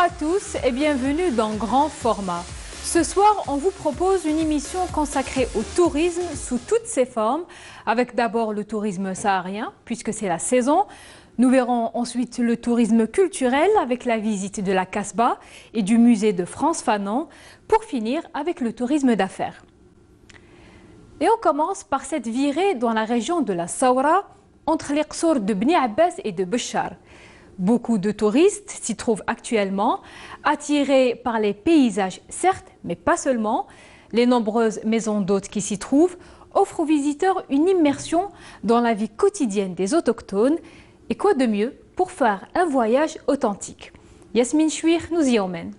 à tous et bienvenue dans Grand Format. Ce soir, on vous propose une émission consacrée au tourisme sous toutes ses formes, avec d'abord le tourisme saharien, puisque c'est la saison. Nous verrons ensuite le tourisme culturel avec la visite de la Casbah et du musée de France Fanon, pour finir avec le tourisme d'affaires. Et on commence par cette virée dans la région de la Saoura, entre les qsours de Bni Abbas et de Béchar. Beaucoup de touristes s'y trouvent actuellement, attirés par les paysages, certes, mais pas seulement. Les nombreuses maisons d'hôtes qui s'y trouvent offrent aux visiteurs une immersion dans la vie quotidienne des autochtones. Et quoi de mieux pour faire un voyage authentique? Yasmine Chouir nous y emmène.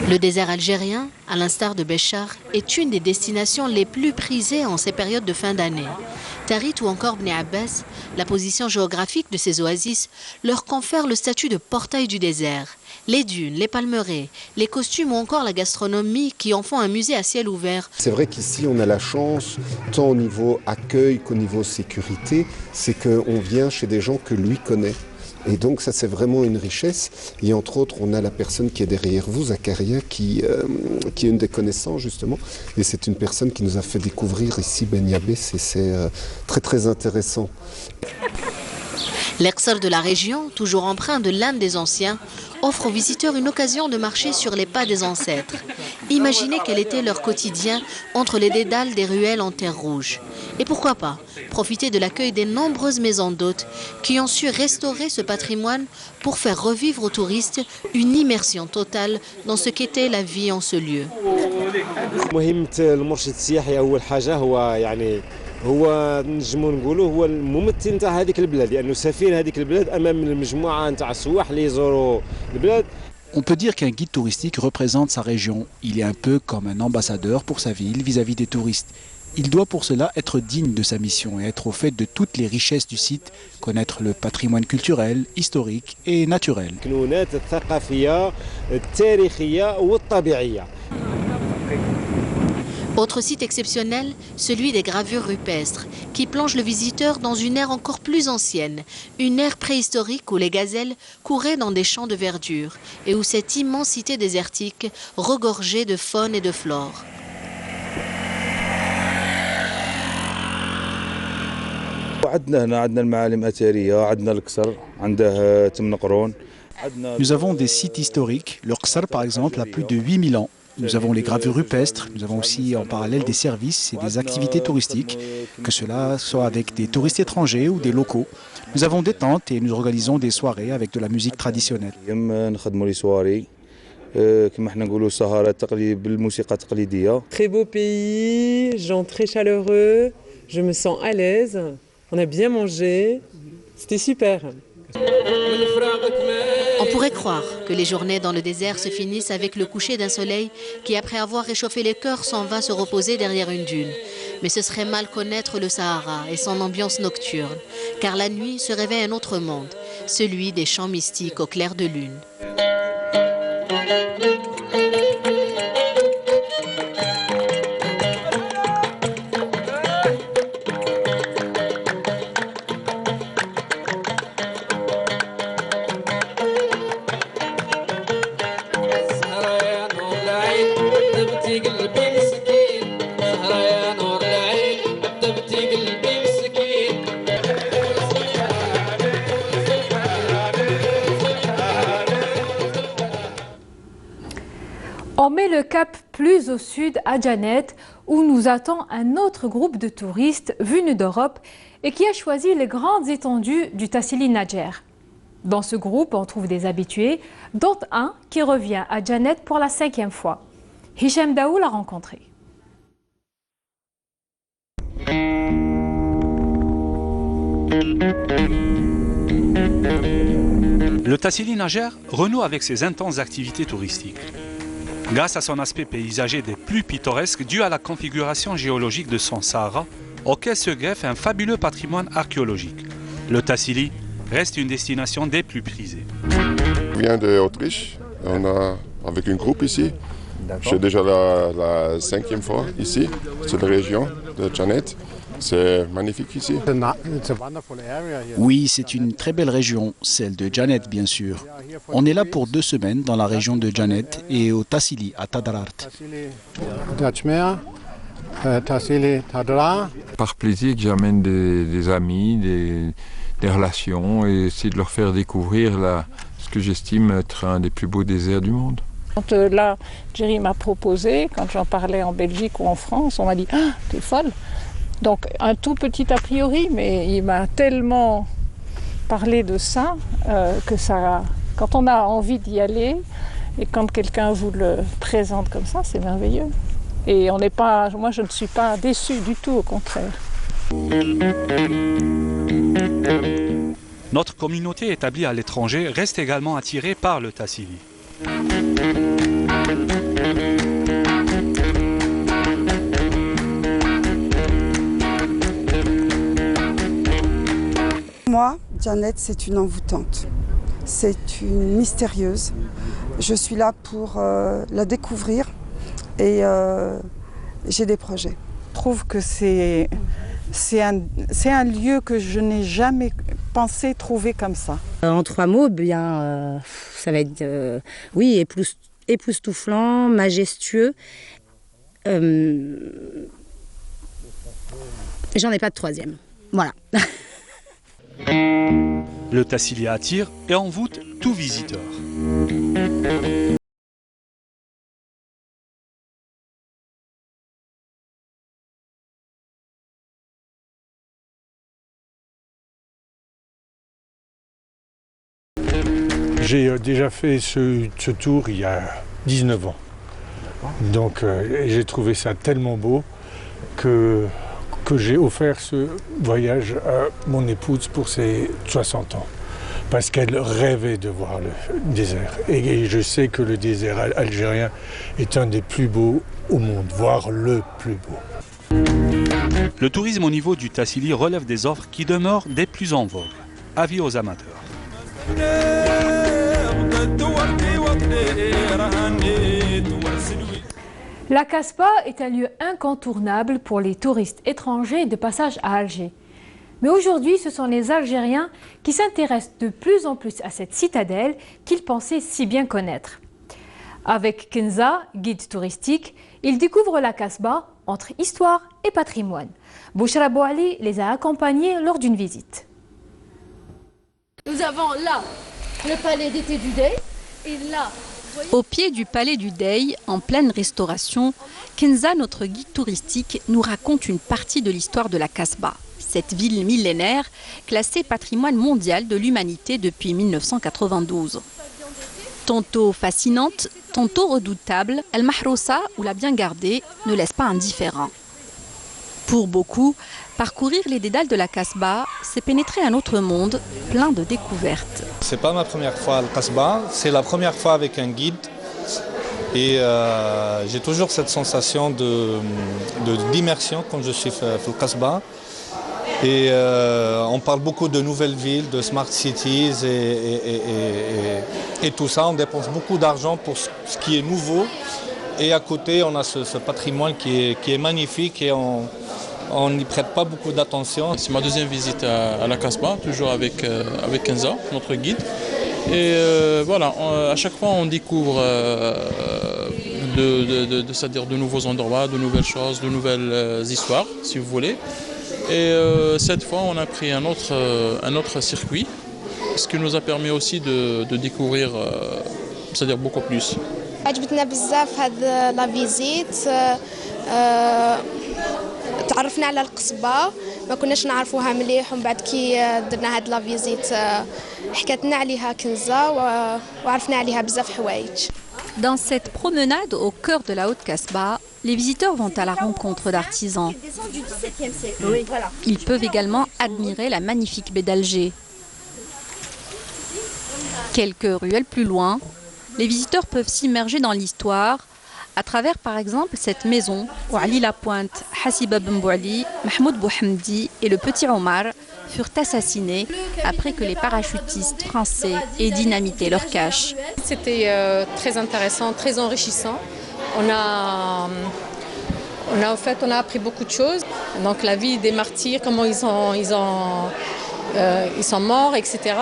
Le désert algérien, à l'instar de Béchar, est une des destinations les plus prisées en ces périodes de fin d'année. Tarit ou encore Bni Abbas, la position géographique de ces oasis leur confère le statut de portail du désert. Les dunes, les palmeraies, les costumes ou encore la gastronomie qui en font un musée à ciel ouvert. C'est vrai qu'ici on a la chance, tant au niveau accueil qu'au niveau sécurité, c'est qu'on vient chez des gens que lui connaît. Et donc ça c'est vraiment une richesse. Et entre autres on a la personne qui est derrière vous, Zakaria, qui est une des connaissances justement. Et c'est une personne qui nous a fait découvrir ici Bni Abbas et c'est très très intéressant. Les qsours de la région, toujours empreints de l'âme des anciens, offrent aux visiteurs une occasion de marcher sur les pas des ancêtres. Imaginez quel était leur quotidien entre les dédales des ruelles en terre rouge. Et pourquoi pas profiter de l'accueil des nombreuses maisons d'hôtes qui ont su restaurer ce patrimoine pour faire revivre aux touristes une immersion totale dans ce qu'était la vie en ce lieu. هو نجمو نقولوا هو الممثل نتاع هذيك البلاد لانه سفير هذيك البلاد امام المجموعه نتاع السواح اللي يزوروا البلاد. On peut dire qu'un guide touristique représente sa région. Il est un peu comme un ambassadeur pour sa ville vis-à-vis des touristes. Il doit pour cela être digne de sa mission et être au fait de toutes les richesses du site, connaître le patrimoine culturel, historique et naturel. Autre site exceptionnel, celui des gravures rupestres, qui plonge le visiteur dans une ère encore plus ancienne, une ère préhistorique où les gazelles couraient dans des champs de verdure et où cette immensité désertique regorgeait de faune et de flore. Nous avons des sites historiques, le Qsar par exemple a plus de 8000 ans. Nous avons les gravures rupestres, nous avons aussi en parallèle des services et des activités touristiques, que cela soit avec des touristes étrangers ou des locaux. Nous avons des tentes et nous organisons des soirées avec de la musique traditionnelle. Très beau pays, gens très chaleureux, je me sens à l'aise, on a bien mangé, c'était super. On pourrait croire que les journées dans le désert se finissent avec le coucher d'un soleil qui, après avoir réchauffé les cœurs, s'en va se reposer derrière une dune. Mais ce serait mal connaître le Sahara et son ambiance nocturne, car la nuit se réveille un autre monde, celui des chants mystiques au clair de lune. On met le cap plus au sud à Djanet, où nous attend un autre groupe de touristes venus d'Europe et qui a choisi les grandes étendues du Tassili Nadjer. Dans ce groupe, on trouve des habitués, dont un qui revient à Djanet pour la 5e fois. Hicham Daou l'a rencontré. Le Tassili Nadjer renoue avec ses intenses activités touristiques. Grâce à son aspect paysager des plus pittoresques dû à la configuration géologique de son Sahara, auquel se greffe un fabuleux patrimoine archéologique. Le Tassili reste une destination des plus prisées. On vient d'Autriche, on a avec un groupe ici C'est déjà la 5e fois ici, cette région de Janet. C'est magnifique ici. Oui, c'est une très belle région, celle de Janet bien sûr. On est là pour 2 semaines dans la région de Janet et au Tassili, à Tadarart. Par plaisir que j'amène des amis, des relations et essayer de leur faire découvrir ce que j'estime être un des plus beaux déserts du monde. Quand là, Jerry m'a proposé, quand j'en parlais en Belgique ou en France, on m'a dit « Ah, t'es folle !» Donc un tout petit a priori, mais il m'a tellement parlé de ça que ça, quand on a envie d'y aller et quand quelqu'un vous le présente comme ça, c'est merveilleux. Et on n'est pas, moi je ne suis pas déçue du tout, au contraire. Notre communauté établie à l'étranger reste également attirée par le Tassili. Moi, Janet, c'est une envoûtante, c'est une mystérieuse. Je suis là pour la découvrir et j'ai des projets. Je trouve que c'est un lieu que je n'ai jamais pensé trouver comme ça. En 3 mots, bien, ça va être, oui, époustouflant, majestueux. J'en ai pas de 3e. Voilà. Le Tassili attire et envoûte tout visiteur. J'ai déjà fait ce tour il y a 19 ans. Donc j'ai trouvé ça tellement beau que j'ai offert ce voyage à mon épouse pour ses 60 ans. Parce qu'elle rêvait de voir le désert. Et je sais que le désert algérien est un des plus beaux au monde, voire le plus beau. Le tourisme au niveau du Tassili relève des offres qui demeurent des plus en vogue. Avis aux amateurs. La Kasbah est un lieu incontournable pour les touristes étrangers de passage à Alger. Mais aujourd'hui, ce sont les Algériens qui s'intéressent de plus en plus à cette citadelle qu'ils pensaient si bien connaître. Avec Kenza, guide touristique, ils découvrent la Kasbah entre histoire et patrimoine. Bouchra Bouali les a accompagnés lors d'une visite. Nous avons là le palais d'été du Dey et là... Au pied du palais du Dey, en pleine restauration, Kenza, notre guide touristique, nous raconte une partie de l'histoire de la Kasbah. Cette ville millénaire, classée patrimoine mondial de l'humanité depuis 1992. Tantôt fascinante, tantôt redoutable, El Mahroussa, ou la bien gardée, ne laisse pas indifférent. Pour beaucoup, parcourir les dédales de la Kasbah, c'est pénétrer un autre monde plein de découvertes. C'est pas ma première fois à la Kasbah, c'est la première fois avec un guide. Et j'ai toujours cette sensation d'immersion quand je suis à la Kasbah. Et on parle beaucoup de nouvelles villes, de smart cities et tout ça. On dépense beaucoup d'argent pour ce qui est nouveau. Et à côté, on a ce patrimoine qui est magnifique et on n'y prête pas beaucoup d'attention. C'est ma 2e visite à la Kasbah, toujours avec Kenza, notre guide. Et voilà, à chaque fois on découvre c'est-à-dire de nouveaux endroits, de nouvelles choses, de nouvelles histoires, si vous voulez. Et cette fois, on a pris un autre circuit, ce qui nous a permis aussi de découvrir, c'est-à-dire beaucoup plus. عجبتنا بزاف هاد لا فيزيت تعرفنا على القصبة ما كناش نعرفوها مليح ومن بعد كي درنا هاد لا فيزيت حكاتنا عليها كنزة وعرفنا عليها بزاف حوايج. Dans cette promenade au cœur de la Haute-Kasbah, les visiteurs vont à la rencontre d'artisans. Ils peuvent également admirer la magnifique baie d'Alger. Quelques ruelles plus loin, les visiteurs peuvent s'immerger dans l'histoire à travers par exemple cette maison où Ali Lapointe, Hassiba Ben Bouali, Mahmoud Bouhamdi et le petit Omar furent assassinés après que les parachutistes français aient dynamité leur cache. C'était très intéressant, très enrichissant On a appris beaucoup de choses. Donc la vie des martyrs, comment ils sont morts, etc.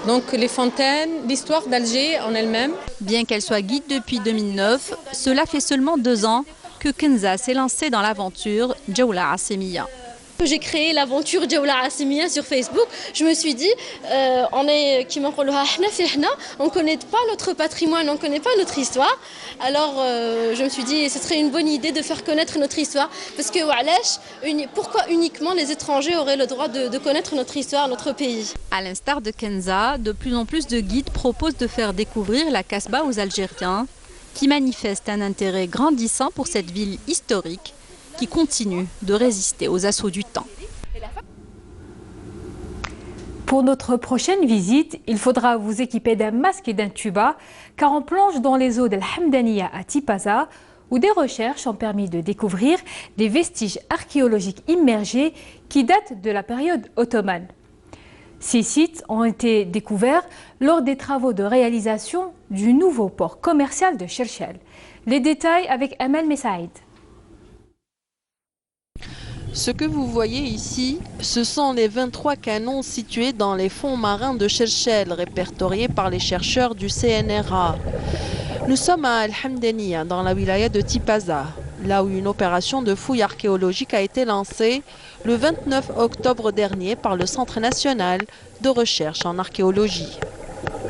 Donc les fontaines, l'histoire d'Alger en elle-même. Bien qu'elle soit guide depuis 2009, cela fait seulement 2 ans que Kenza s'est lancée dans l'aventure Djaoula Assemiya. J'ai créé l'aventure Djaoula Assemiya sur Facebook. Je me suis dit, on ne connaît pas notre patrimoine, on ne connaît pas notre histoire. Alors je me suis dit, ce serait une bonne idée de faire connaître notre histoire. Parce que pourquoi uniquement les étrangers auraient le droit de connaître notre histoire, notre pays? À l'instar de Kenza, de plus en plus de guides proposent de faire découvrir la Casbah aux Algériens, qui manifestent un intérêt grandissant pour cette ville historique qui continue de résister aux assauts du temps. Pour notre prochaine visite, il faudra vous équiper d'un masque et d'un tuba, car on plonge dans les eaux de l'Hamdaniya à Tipaza, où des recherches ont permis de découvrir des vestiges archéologiques immergés qui datent de la période ottomane. Ces sites ont été découverts lors des travaux de réalisation du nouveau port commercial de Cherchel. Les détails avec Amal Messaïd. Ce que vous voyez ici, ce sont les 23 canons situés dans les fonds marins de Cherchel, répertoriés par les chercheurs du CNRA. Nous sommes à Al-Hamdaniya, dans la wilaya de Tipaza, là où une opération de fouille archéologique a été lancée le 29 octobre dernier par le Centre national de recherche en archéologie.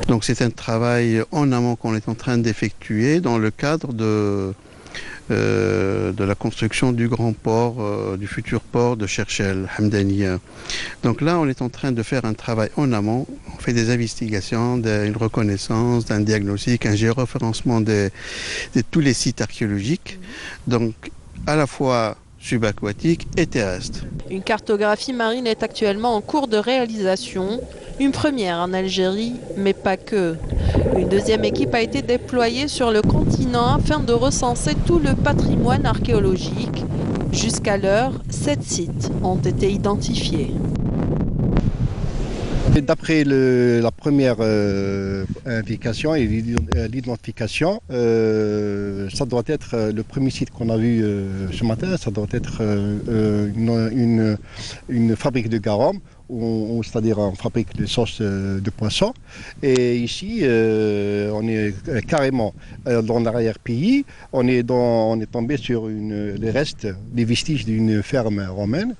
Donc c'est un travail en amont qu'on est en train d'effectuer dans le cadre de la construction du grand port, du futur port de Cherchel, Hamdaniya. Donc là, on est en train de faire un travail en amont. On fait des investigations, une reconnaissance, un diagnostic, un géoréférencement de tous les sites archéologiques. Donc à la fois subaquatique et terrestre. Une cartographie marine est actuellement en cours de réalisation, une première en Algérie, mais pas que. Une deuxième équipe a été déployée sur le continent afin de recenser tout le patrimoine archéologique. Jusqu'à l'heure, 7 sites ont été identifiés. D'après la première indication et l'identification, ça doit être le premier site qu'on a vu ce matin, ça doit être une fabrique de garum, c'est-à-dire on fabrique des sauces de poisson. Et ici, on est carrément dans l'arrière-pays, on est tombé sur les restes, les vestiges d'une ferme romaine,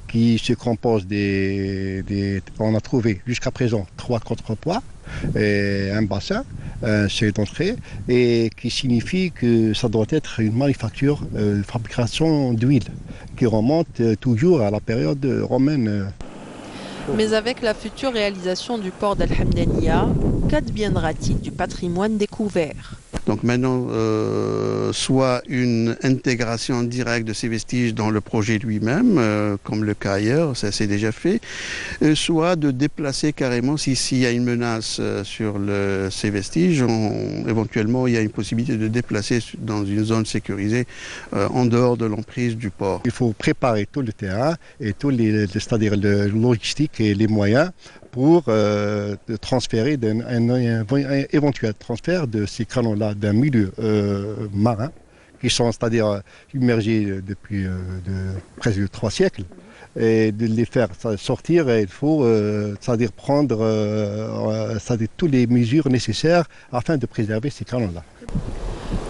qui se compose on a trouvé jusqu'à présent 3 contrepoids, et un bassin, un seuil d'entrée, et qui signifie que ça doit être une manufacture, fabrication d'huile, qui remonte toujours à la période romaine. Mais avec la future réalisation du port d'Al-Hamdaniya, qu'adviendra-t-il du patrimoine découvert? Donc maintenant, soit une intégration directe de ces vestiges dans le projet lui-même, comme le cas ailleurs, ça s'est déjà fait, soit de déplacer carrément, s'il y a une menace sur ces vestiges, éventuellement il y a une possibilité de déplacer dans une zone sécurisée en dehors de l'emprise du port. Il faut préparer tout le terrain et c'est-à-dire le logistique et les moyens pour transférer un éventuel transfert de ces canons-là d'un milieu marin, qui sont c'est-à-dire immergés depuis presque 3 siècles, et de les faire sortir, il faut c'est-à-dire prendre toutes les mesures nécessaires afin de préserver ces canons-là.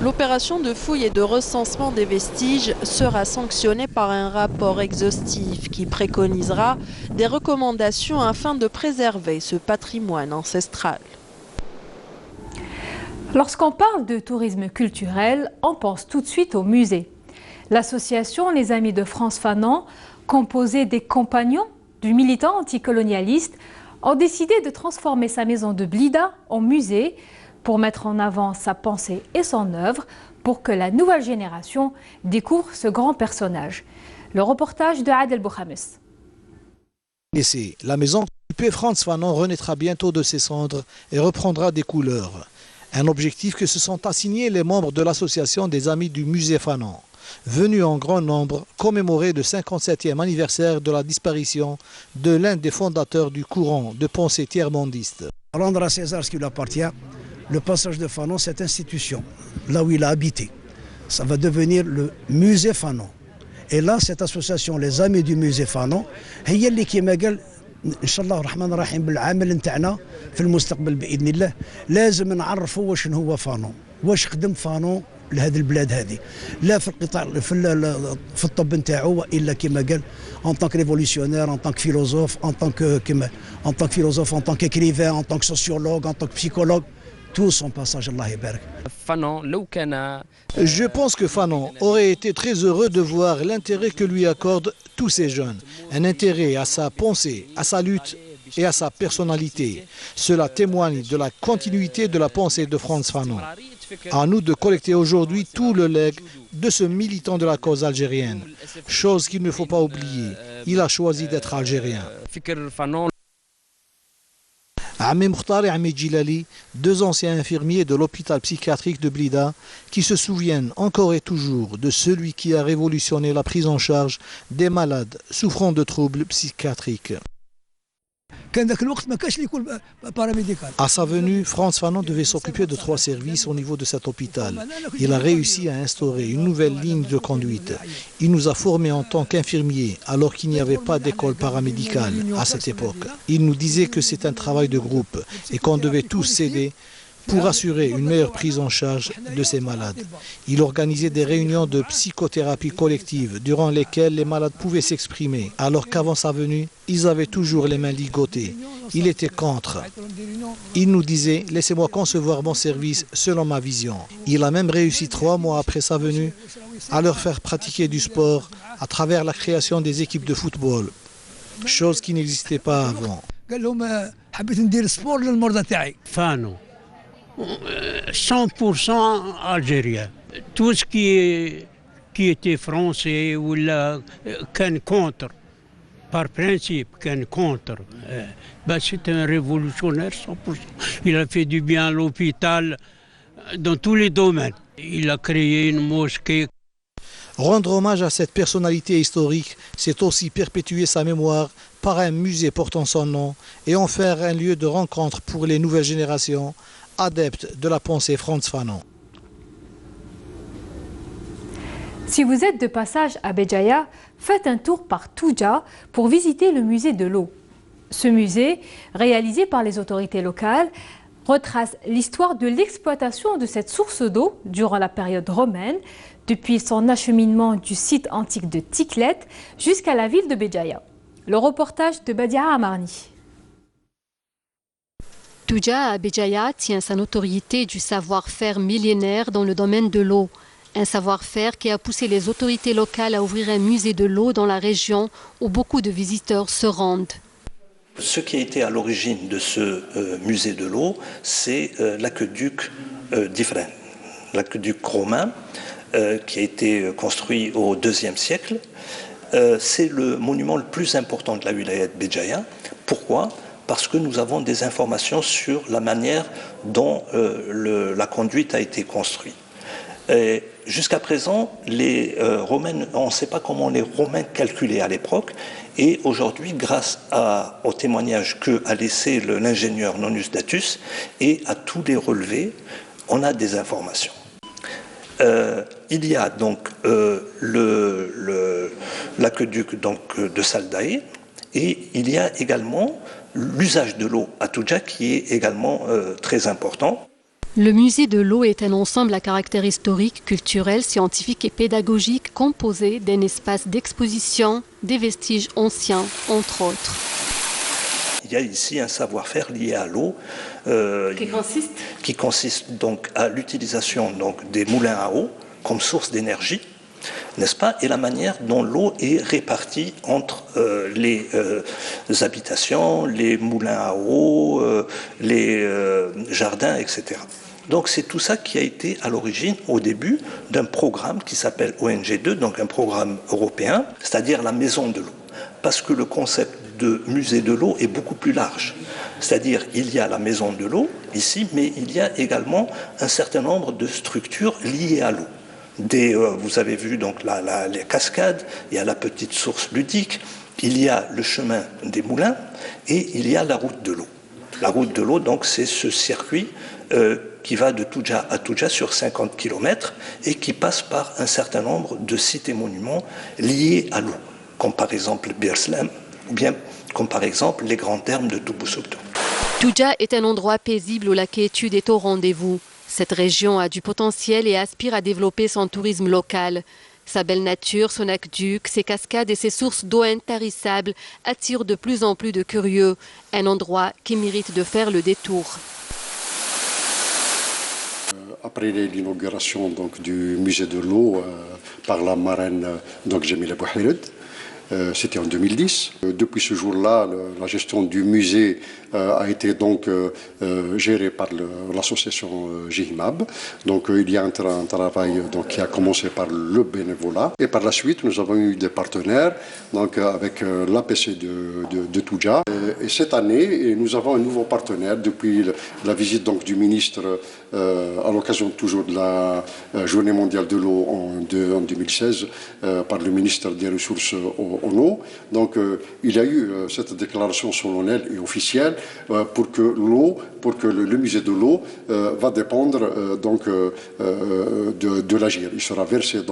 L'opération de fouille et de recensement des vestiges sera sanctionnée par un rapport exhaustif qui préconisera des recommandations afin de préserver ce patrimoine ancestral. Lorsqu'on parle de tourisme culturel, on pense tout de suite au musée. L'association Les Amis de France Fanon, composée des compagnons du militant anticolonialiste, ont décidé de transformer sa maison de Blida en musée pour mettre en avant sa pensée et son œuvre pour que la nouvelle génération découvre ce grand personnage. Le reportage de Adel Bouhamis. Ici, la maison occupée Frantz Fanon renaîtra bientôt de ses cendres et reprendra des couleurs. Un objectif que se sont assignés les membres de l'association des Amis du musée Fanon, venus en grand nombre commémorer le 57e anniversaire de la disparition de l'un des fondateurs du courant de pensée tiers-mondiste. Rendre à César ce qui lui appartient, le passage de Fanon, cette institution, là où il a habité, ça va devenir le musée Fanon. Et là, cette association, les Amis du musée Fanon, هي اللي كيما قال إن شاء الله الرحمن الرحيم بالعمل نتاعنا في المستقبل بإذن الله لازم نعرفوا واش هو فانون، واش خدم فانون لهذه البلاد هذه، لا في القطاع في الطب نتاعو والا كما قال en tant que révolutionnaire, en tant que philosophe, en tant que écrivain, en tant que sociologue, en tant que psychologue, tout son passage Allah يبارك. Je pense que Fanon aurait été très heureux de voir l'intérêt que lui accordent tous ces jeunes, un intérêt à sa pensée, à sa lutte et à sa personnalité. Cela témoigne de la continuité de la pensée de Frantz Fanon. À nous de collecter aujourd'hui tout le legs de ce militant de la cause algérienne, chose qu'il ne faut pas oublier. Il a choisi d'être algérien. Ami Mokhtar et Ami Djilali, deux anciens infirmiers de l'hôpital psychiatrique de Blida, qui se souviennent encore et toujours de celui qui a révolutionné la prise en charge des malades souffrant de troubles psychiatriques. À sa venue, Frantz Fanon devait s'occuper de 3 services au niveau de cet hôpital. Il a réussi à instaurer une nouvelle ligne de conduite. Il nous a formés en tant qu'infirmiers alors qu'il n'y avait pas d'école paramédicale à cette époque. Il nous disait que c'est un travail de groupe et qu'on devait tous s'aider pour assurer une meilleure prise en charge de ces malades. Il organisait des réunions de psychothérapie collective durant lesquelles les malades pouvaient s'exprimer, alors qu'avant sa venue, ils avaient toujours les mains ligotées. Il était contre. Il nous disait « Laissez-moi concevoir mon service selon ma vision ». Il a même réussi 3 mois après sa venue à leur faire pratiquer du sport à travers la création des équipes de football, chose qui n'existait pas avant. 100% algérien. Tout ce qui était français ou là, qu'un contre, par principe, qu'un contre. C'est un révolutionnaire 100%. Il a fait du bien à l'hôpital dans tous les domaines. Il a créé une mosquée. Rendre hommage à cette personnalité historique, c'est aussi perpétuer sa mémoire par un musée portant son nom et en faire un lieu de rencontre pour les nouvelles générations adeptes de la pensée Frantz Fanon. Si vous êtes de passage à Béjaïa, faites un tour par Touja pour visiter le musée de l'eau. Ce musée, réalisé par les autorités locales, retrace l'histoire de l'exploitation de cette source d'eau durant la période romaine, depuis son acheminement du site antique de Tiklet jusqu'à la ville de Béjaïa. Le reportage de Badia Amarni. Touja à Béjaïa tient sa notoriété du savoir-faire millénaire dans le domaine de l'eau. Un savoir-faire qui a poussé les autorités locales à ouvrir un musée de l'eau dans la région où beaucoup de visiteurs se rendent. Ce qui a été à l'origine de ce musée de l'eau, c'est l'aqueduc d'Ifrane, l'aqueduc romain qui a été construit au IIe siècle. C'est le monument le plus important de la wilaya de Béjaïa. Pourquoi ? Parce que nous avons des informations sur la manière dont la conduite a été construite. Jusqu'à présent, les Romains, on ne sait pas comment les Romains calculaient à l'époque, et aujourd'hui, grâce au témoignage qu'a laissé l'ingénieur Nonus Datus et à tous les relevés, on a des informations. Il y a donc l'aqueduc de Saldae, et il y a également l'usage de l'eau à Touja qui est également très important. Le musée de l'eau est un ensemble à caractère historique, culturel, scientifique et pédagogique composé d'un espace d'exposition, des vestiges anciens, entre autres. Il y a ici un savoir-faire lié à l'eau qui consiste donc à l'utilisation des moulins à eau comme source d'énergie, n'est-ce pas, et la manière dont l'eau est répartie entre les habitations, les moulins à eau, les jardins, etc. Donc c'est tout ça qui a été à l'origine, au début, d'un programme qui s'appelle ONG2, donc un programme européen, c'est-à-dire la maison de l'eau. Parce que le concept de musée de l'eau est beaucoup plus large. C'est-à-dire il y a la maison de l'eau ici, mais il y a également un certain nombre de structures liées à l'eau. Vous avez vu donc les cascades, il y a la petite source ludique, il y a le chemin des moulins et il y a la route de l'eau. La route de l'eau, donc, c'est ce circuit qui va de Touja à Touja sur 50 km et qui passe par un certain nombre de sites et monuments liés à l'eau, comme par exemple Birslam ou bien comme par exemple les grands thermes de Toubou-Souktou. Touja est un endroit paisible où la quiétude est au rendez-vous. Cette région a du potentiel et aspire à développer son tourisme local. Sa belle nature, son aqueduc, ses cascades et ses sources d'eau intarissables attirent de plus en plus de curieux. Un endroit qui mérite de faire le détour. Après l'inauguration du musée de l'eau par la marraine Jamila Bouhired, c'était en 2010. Depuis ce jour-là, la gestion du musée a été gérée par l'association GIHIMAB. Donc il y a un travail qui a commencé par le bénévolat. Et par la suite, nous avons eu des partenaires avec l'APC de Touja. Et cette année, nous avons un nouveau partenaire depuis la visite du ministre à l'occasion toujours de la Journée mondiale de l'eau en 2016 par le ministre des Ressources en eau. Donc il y a eu cette déclaration solennelle et officielle pour que le musée de l'eau va dépendre de l'Agir. Il sera versé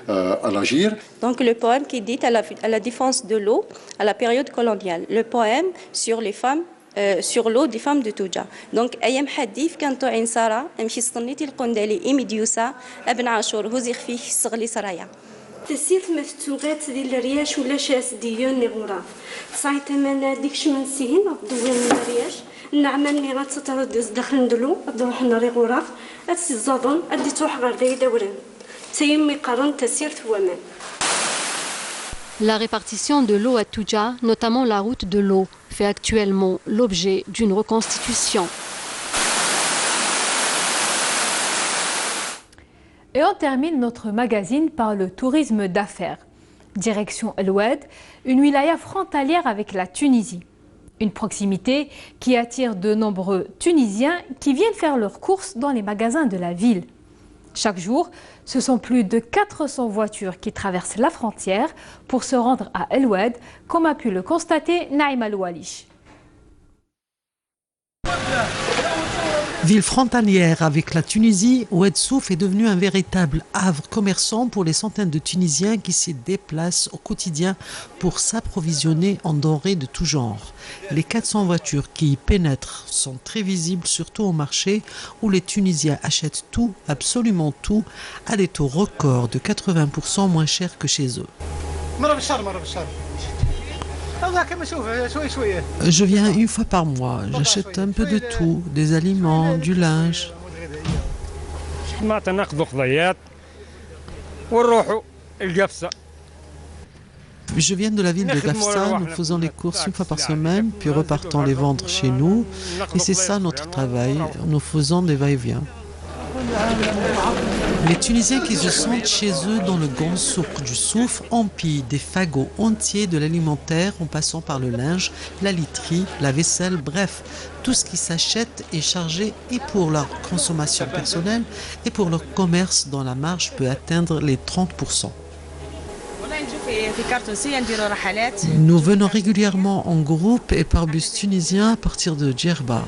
à l'Agir. Donc le poème qui dit à la défense de l'eau à la période coloniale. Le poème sur les femmes sur l'eau des femmes de Touja. Donc أيام حديث كانت عين سارة أمشي استنيتي القندالي إميديوسا ابن عاشور هزيغ فيه الصغلي سرايا. تسيت مفتوغات ديال الرياش ولا شاس ديون نغوراف صايت مانا ديكش من سين دوين الرياش النعمه اللي غتطرد داخل ندلو نروح نري غوراف اتسي الزادون ادي تروح غير داي دوران تيمي قرن تسير ثوامان. La répartition de l'eau à Touja, notamment la route de l'eau, fait actuellement l'objet d'une reconstitution. Et on termine notre magazine par le tourisme d'affaires. Direction El Oued, une wilaya frontalière avec la Tunisie. Une proximité qui attire de nombreux Tunisiens qui viennent faire leurs courses dans les magasins de la ville. Chaque jour, ce sont plus de 400 voitures qui traversent la frontière pour se rendre à El Oued, comme a pu le constater Naïma Loualish. Ville frontalière avec la Tunisie, Oued Souf est devenu un véritable havre commerçant pour les centaines de Tunisiens qui s'y déplacent au quotidien pour s'approvisionner en denrées de tout genre. Les 400 voitures qui y pénètrent sont très visibles, surtout au marché où les Tunisiens achètent tout, absolument tout, à des taux records de 80% moins chers que chez eux. Je viens une fois par mois, j'achète un peu de tout, des aliments, du linge. Je viens de la ville de Gafsa, nous faisons les courses une fois par semaine, puis repartons les vendre chez nous. Et c'est ça notre travail, nous faisons des va-et-vient. Les Tunisiens qui se sentent chez eux dans le grand souk du Souf empillent des fagots entiers de l'alimentaire en passant par le linge, la literie, la vaisselle, bref, tout ce qui s'achète est chargé et pour leur consommation personnelle et pour leur commerce dont la marge peut atteindre les 30%. Nous venons régulièrement en groupe et par bus tunisien à partir de Djerba.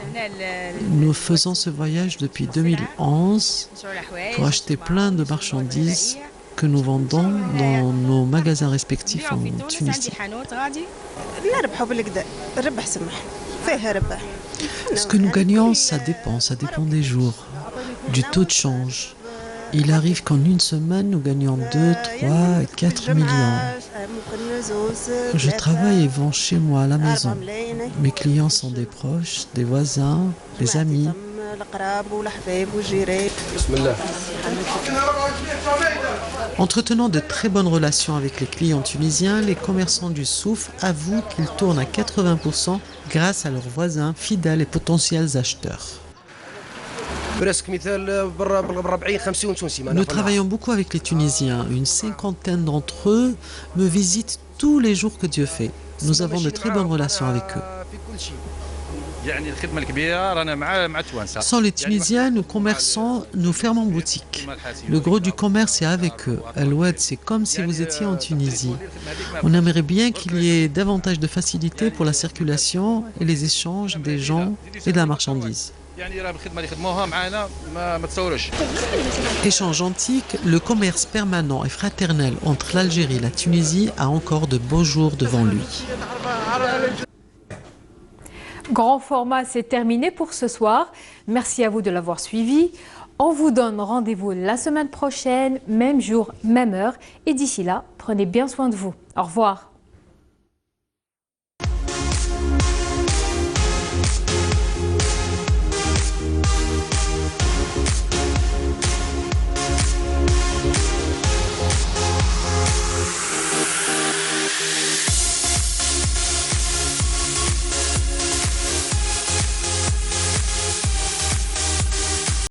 Nous faisons ce voyage depuis 2011 pour acheter plein de marchandises que nous vendons dans nos magasins respectifs en Tunisie. Ce que nous gagnons, ça dépend des jours, du taux de change. Il arrive qu'en une semaine, nous gagnons 2, 3, 4 millions. Je travaille et vends chez moi à la maison. Mes clients sont des proches, des voisins, des amis. Entretenant de très bonnes relations avec les clients tunisiens, les commerçants du Souf avouent qu'ils tournent à 80% grâce à leurs voisins fidèles et potentiels acheteurs. Nous travaillons beaucoup avec les Tunisiens. Une cinquantaine d'entre eux me visitent tous les jours que Dieu fait. Nous avons de très bonnes relations avec eux. Sans les Tunisiens, nous commerçons, nous fermons boutique. Le gros du commerce est avec eux. El Oued, c'est comme si vous étiez en Tunisie. On aimerait bien qu'il y ait davantage de facilité pour la circulation et les échanges des gens et de la marchandise. Échange antique, le commerce permanent et fraternel entre l'Algérie et la Tunisie a encore de beaux jours devant lui. Grand format, c'est terminé pour ce soir. Merci à vous de l'avoir suivi. On vous donne rendez-vous la semaine prochaine, même jour, même heure. Et d'ici là, prenez bien soin de vous. Au revoir.